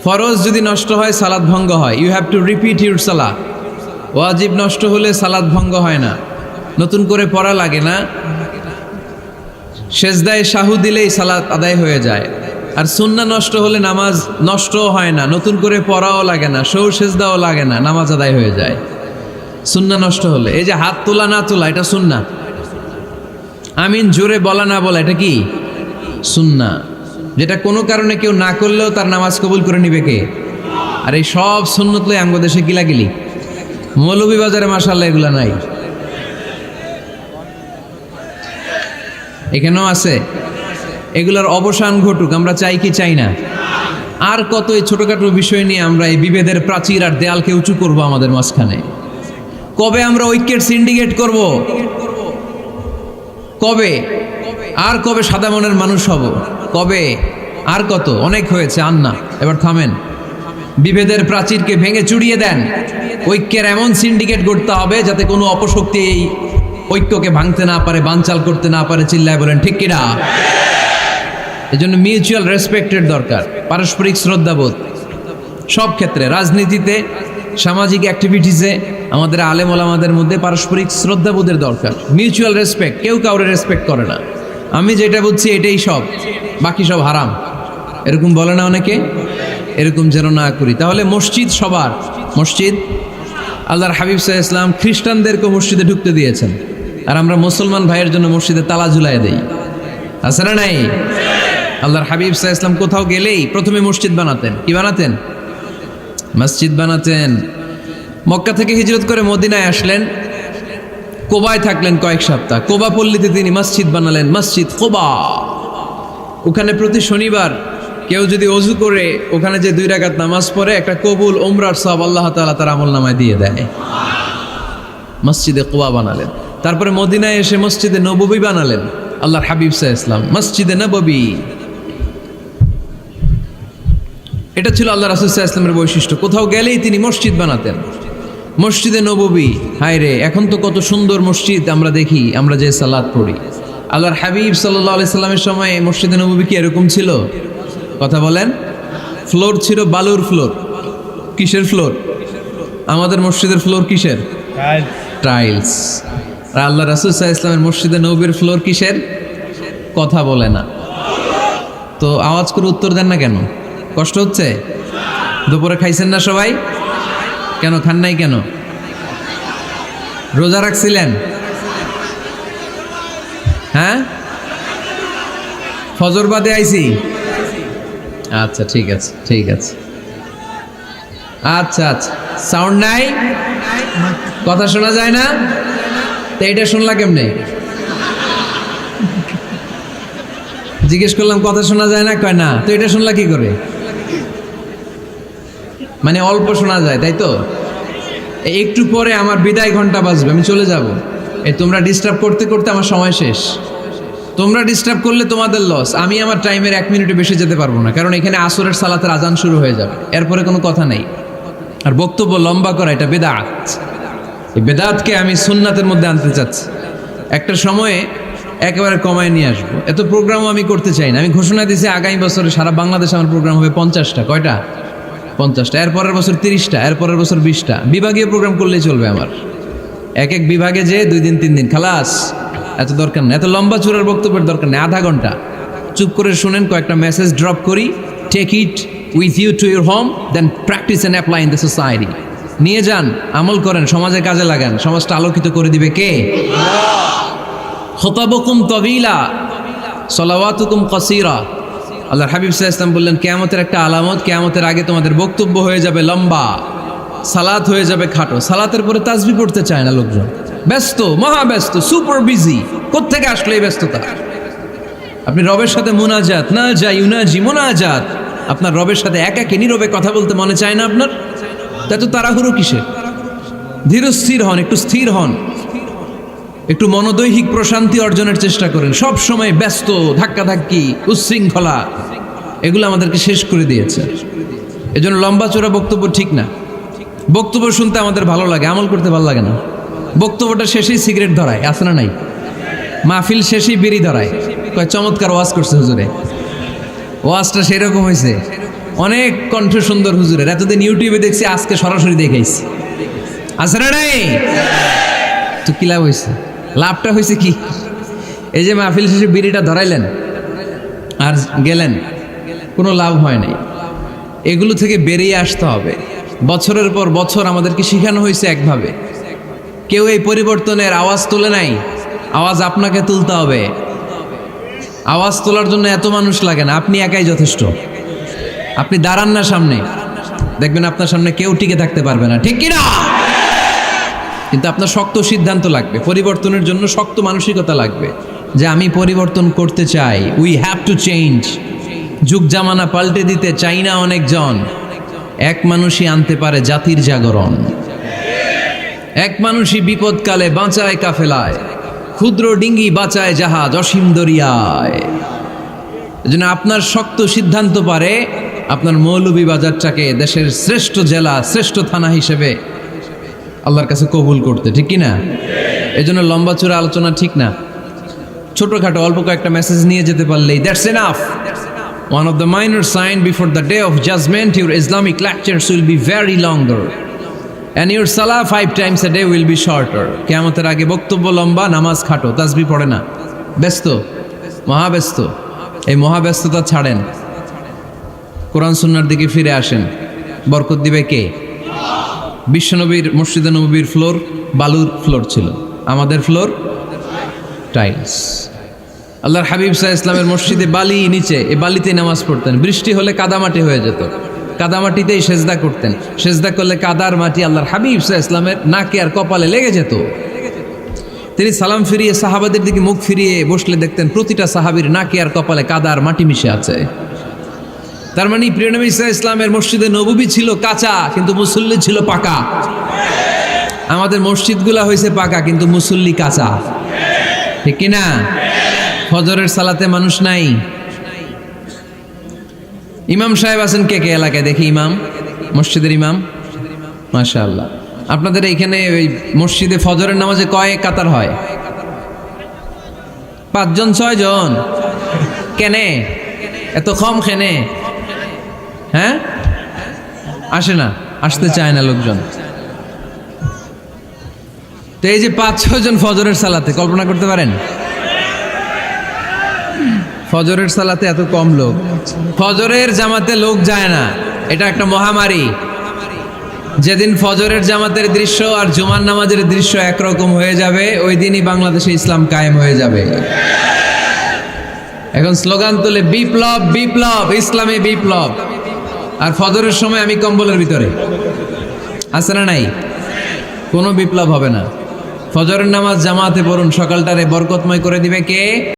ফরজ যদি নষ্ট হয় সালাত ভঙ্গ হয়, you have to repeat your সালাহ। ওয়াজিব নষ্ট হলে সালাত ভঙ্গ হয় না, নতুন করে পড়া লাগে না, সেজদায় শাহু দিলেই সালাত আদায় হয়ে যায়। আর সুন্নাহ নষ্ট হলে নামাজ নষ্টও হয় না, নতুন করে পড়াও লাগে না, সৌ সেজদাও লাগে না, নামাজ আদায় হয়ে যায় সুন্নাহ নষ্ট হলে। এই যে হাত তোলা না তোলা, এটা সুন্নাহ। আমিন জোরে বলা না বলা, এটা কি সুন্নাহ, যেটা কোনো কারণে কেউ না করলেও তার নামাজ কবুল করে নিবে কে? আর এই সব সুন্নত লই আমগো দেশে গিলাগিলি। মৌলভীবাজারে মাশাআল্লাহ এগুলা নাই, এখানেও আছে। এগুলার অবসান ঘটুক, আমরা চাই কি চাই না? আর কত এই ছোটখাটো বিষয় নিয়ে আমরা এই বিভেদের প্রাচীর আর দেয়ালকে উঁচু করব আমাদের মাঝখানে? কবে আমরা ঐক্যের সিন্ডিকেট করব? কবে? আর কবে সাদা মনের মানুষ হব? কবে? আর কত? অনেক হয়েছে, আন্না, এবার থামেন। বিভেদের প্রাচীরকে ভেঙে চুড়িয়ে দেন। ঐক্যের এমন সিন্ডিকেট করতে হবে যাতে কোনো অপশক্তি এই ঐক্যকে ভাঙতে না পারে, বানচাল করতে না পারে। চিল্লায় বলেন ঠিক কিনা? এজন্য মিউচুয়াল রেসপেক্টের দরকার, পারস্পরিক শ্রদ্ধাবোধ সব ক্ষেত্রে, রাজনীতিতে, সামাজিক অ্যাক্টিভিটিসে আমাদের আলেম ওলামাদের মধ্যে পারস্পরিক শ্রদ্ধাবোধের দরকার, মিউচুয়াল রেসপেক্ট। কেউ কাউরে রেসপেক্ট করে না, আমি যেটা বুঝছি এটাই সব, বাকি সব হারাম, এরকম বলে না অনেকে? এরকম যেন না করি। তাহলে মসজিদ সবার, মসজিদ আল্লাহর হাবিব সাল্লাল্লাহু আলাইহি ওয়াসাল্লাম খ্রিস্টানদেরকে মসজিদে ঢুকতে দিয়েছেন, আর আমরা মুসলমান ভাইয়ের জন্য মসজিদে তালা ঝুলাই দেই, আছে না নাই? আল্লাহর হাবিব সাল্লাল্লাহু আলাইহি ওয়াসাল্লাম কোথাও গেলেই প্রথমে মসজিদ বানাতেন। কি বানাতেন? মসজিদ বানাতেন। মক্কা থেকে হিজরত করে মদিনায় আসলেন, কোবায় থাকলেন কয়েক সপ্তাহ। কোবা পল্লীতে তিনি মসজিদ বানালেন, মসজিদ কোবা। ওখানে প্রতি শনিবার কেউ যদি অজু করে ওখানে যে 2 রাকাত নামাজ পড়ে, একটা কবুল ওমরার সওয়াব আল্লাহ তাআলা তার আমলনামায় দিয়ে দেয়। মসজিদে কোবা বানালেন। তারপরে মদিনায় এসে মসজিদে নববী বানালেন আল্লাহর হাবিব সাল্লাল্লাহু আলাইহি ওয়াসাল্লাম, মসজিদে নববী। এটা ছিল আল্লাহ রাসূল সাল্লাল্লাহু আলাইহি ওয়াসাল্লামের বৈশিষ্ট্য। কোথাও গেলেই তিনি মসজিদ বানাতেন, মসজিদে নববী। হায় রে, এখন তো কত সুন্দর মসজিদ আমরা দেখি, আমরা যে সালাত পড়ি। আল্লাহর হাবিব সাল্লাল্লাহু আলাইহি সাল্লামের সময় মসজিদে নববী কি এরকম ছিল? কথা বলেন। ফ্লোর ছিল বালুর ফ্লোর। কিসের ফ্লোর? আমাদের মসজিদের ফ্লোর কিসের? টাইলস। আর আল্লাহ রাসূল সাল্লাল্লাহু আলাইহি ওয়াসাল্লামের মসজিদে নববীর ফ্লোর কিসের? কথা বলে না তো, আওয়াজ করে উত্তর দেন না কেন? কষ্ট হচ্ছে? দুপুরে খাইছেন না সবাই? কেন খান নাই কেন? রোজা রাখছিলেন? হ্যাঁ, ফজর বাদে আইছি। আচ্ছা ঠিক আছে, ঠিক আছে। আচ্ছা আচ্ছা, সাউন্ড নাই, কথা শোনা যায় না? তো এটা শুনলা কেমনে? জিজ্ঞেস করলাম কথা শোনা যায় না, কয় না। তো এটা শুনলা কি করে? মানে অল্প শোনা যায়, তাই তো? একটু পরে আমার বিদায় ঘন্টা বাজবে, আমি চলে যাব। এই তোমরা ডিস্টার্ব করতে করতে আমার সময় শেষ। তোমরা ডিস্টার্ব করলে তোমাদের লস। আমি আমার টাইমের 1 মিনিটে বেশি যেতে পারবো না, কারণ এখানে আসরের সালাতের আজান শুরু হয়ে যাবে, এরপরে কোনো কথা নেই। আর বক্তব্য লম্বা করা এটা বেদাত। এই বেদাতকে আমি সুন্নাতের মধ্যে আনতে চাচ্ছি। একটা সময়ে একেবারে কমায় নিয়ে আসবো। এত প্রোগ্রামও আমি করতে চাই না। আমি ঘোষণা দিয়েছি আগামী বছরে সারা বাংলাদেশে আমার প্রোগ্রাম হবে 50টা। কয়টা? 50টা। এরপরের বছর 30টা, এরপরের বছর 20টা। বিভাগীয় প্রোগ্রাম করলেই চলবে আমার। এক এক বিভাগে যে 2 দিন 3 দিন খালাস। এত দরকার নেই, এত লম্বা চূড়ার বক্তব্যের দরকার নেই। আধা ঘন্টা চুপ করে শুনেন, কয়েকটা মেসেজ ড্রপ করি, take it with you to your home, then practice and apply in the society. নিয়ে যান, আমল করেন, সমাজে কাজে লাগান। সমাজটা আলোকিত করে দিবে কে? খুতাবুকুম তাওয়িলা সালাওয়াতুকুম কাসীরা। আল্লাহর হাবিব সাল্লাল্লাহু আলাইহি ওয়াসাল্লাম বললেন, কিয়ামতের একটা আলামত, কিয়ামতের আগে তোমাদের বক্তব্য হয়ে যাবে লম্বা, সালাত হয়ে যাবে খাটো। সালাতের পরে তাসবিহ পড়তে চায় না লোকজন, ব্যস্ত, মহাব্যস্ত, সুপার বিজি। কোত্থেকে আসলে এই ব্যস্ততা? আপনি রবের সাথে মুনাজাত, না যাই ইউনাজি মুনাজাত, আপনার রবের সাথে একাকী নীরবে কথা বলতে মনে চায় না আপনার? এত তাড়াহুড়ো কিসের? ধীর স্থির হন, একটু স্থির হন, একটু মনোদৈহিক প্রশান্তি অর্জনের চেষ্টা করেন। সব সময় ব্যস্ত, ধাক্কাধাক্কি, উচ্ছৃঙ্খলা, এগুলো আমাদেরকে শেষ করে দিয়েছে। এজন্য লম্বা চোরা বক্তব্য ঠিক না। বক্তব্য শুনতে আমাদের ভালো লাগে, আমল করতে ভালো লাগে না। বক্তব্যটা শেষেই সিগারেট ধরায়, আছে না নাই? মাহফিল শেষেই বিড়ি ধরায়, কয় চমৎকার ওয়াজ করছে হুজুরে। ওয়াজটা সেরকম হয়েছে, অনেক কণ্ঠ সুন্দর হুজুরের, এতদিন ইউটিউবে দেখছি, আজকে সরাসরি দেখাইছি। আছে না নাই? তো কি লাভ হয়েছে? লাভটা হয়েছে কি? এই যে মাহফিল শেষে বিড়িটা ধরাইলেন আর গেলেন, কোনো লাভ হয় নাই। এগুলো থেকে বেরিয়ে আসতে হবে। বছরের পর বছর আমাদেরকে শেখানো হয়েছে একভাবে, কেউ এই পরিবর্তনের আওয়াজ তোলে নাই। আওয়াজ আপনাকে তুলতে হবে। আওয়াজ তোলার জন্য এত মানুষ লাগে না, আপনি একাই যথেষ্ট। আপনি দাঁড়ান না সামনে, দেখবেন আপনার সামনে কেউ টিকে থাকতে পারবে না, ঠিক কিনা? কিন্তু আপনার শক্ত সিদ্ধান্ত লাগবে, পরিবর্তনের জন্য শক্ত মানসিকতা লাগবে যে আমি পরিবর্তন করতে চাই। We have to change. যুগ জামানা পাল্টে দিতে চাই না অনেকজন, এক মানুষই আনতে পারে জাতির জাগরণ। এক মানুষই বিপদকালে বাঁচায় কাফেলায়, ক্ষুদ্র ডিঙ্গি বাঁচায় জাহাজ অসীম দরিয়ায়। এজন্য আপনার শক্ত সিদ্ধান্ত পারে আপনার মৌলভীবাজারটাকে দেশের শ্রেষ্ঠ জেলা, শ্রেষ্ঠ থানা হিসেবে আল্লাহর কাছে কবুল করতে, ঠিক কিনা? এজন্য লম্বা চূড়া আলোচনা ঠিক না, ছোটখাটো অল্প কয়েকটা মেসেজ নিয়ে যেতে পারলেই that's enough. One of the minor sign before the day of judgment, your Islamic lectures will be very longer and your salah 5 times a day will be shorter. কিয়ামতের আগে বক্তব্য লম্বা, নামাজ খাটো, তাসবিহ পড়ে না, ব্যস্ত, মহাব্যস্ত। এই মহাব্যস্ততা ছাড়েন, কোরআন সুন্নাহর দিকে ফিরে আসেন। বরকত দিবে কে? বিশ্বনবীর মসজিদে নববীর ফ্লোর বালুর ফ্লোর ছিল, আমাদের ফ্লোর টাইলস। আল্লাহর হাবিব সাল্লাল্লাহু আলাইহি ইসলামের মসজিদে বালি নিচে, এই বালিতেই নামাজ পড়তেন। বৃষ্টি হলে কাদামাটি হয়ে যেত, কাদামাটিতেই সেজদা করতেন। সেজদা করলে কাদার মাটি আল্লাহর হাবিব সাল্লাল্লাহু আলাইহি ইসলামের নাকে আর কপালে লেগে যেত। তিনি সালাম ফিরিয়ে সাহাবাদের দিকে মুখ ফিরিয়ে বসলে দেখতেন প্রতিটা সাহাবীর নাকে আর কপালে কাদা আর মাটি মিশে আছে। তার মানে প্রিয় নবী সাল্লাল্লাহু আলাইহি ইসলামের মসজিদে নববী ছিল কাঁচা, কিন্তু মুসল্লি ছিল পাকা। আমাদের মসজিদগুলা হয়েছে পাকা, কিন্তু মুসল্লি কাঁচা, ঠিক কিনা? ফজরের সালাতে মানুষ নাই। ইমাম সাহেব আছেন কে কে এলাকায়? দেখি ইমাম, মসজিদের ইমাম, মাশাআল্লাহ। আপনাদের এইখানে ওই মসজিদে ফজরের নামাজে কয় কাতার হয়? 5 জন 6 জন? কেনে এত কম? কেনে? হ্যাঁ, আসে না, আসতে চায় না লোকজন। তো এই যে 5-6 জন ফজরের সালাতে, কল্পনা করতে পারেন ফজরের সালাতে এত কম লোক? ফজরের জামাতে লোক যায় না, এটা একটা মহামারী। যেদিন ফজরের জামাতের দৃশ্য আর জুমার নামাজের দৃশ্য একরকম হয়ে যাবে, ওই দিনই বাংলাদেশে ইসলাম কায়েম হয়ে যাবে। এখন স্লোগান তুলে বিপ্লব বিপ্লব, ইসলামে বিপ্লব। আর ফজরের সময় আমি কম্বলের ভিতরে, আছে না নাই? কোনো বিপ্লব হবে না। ফজরের নামাজ জামাতে পড়ুন, সকালটারে বরকতময় করে দিবে কে?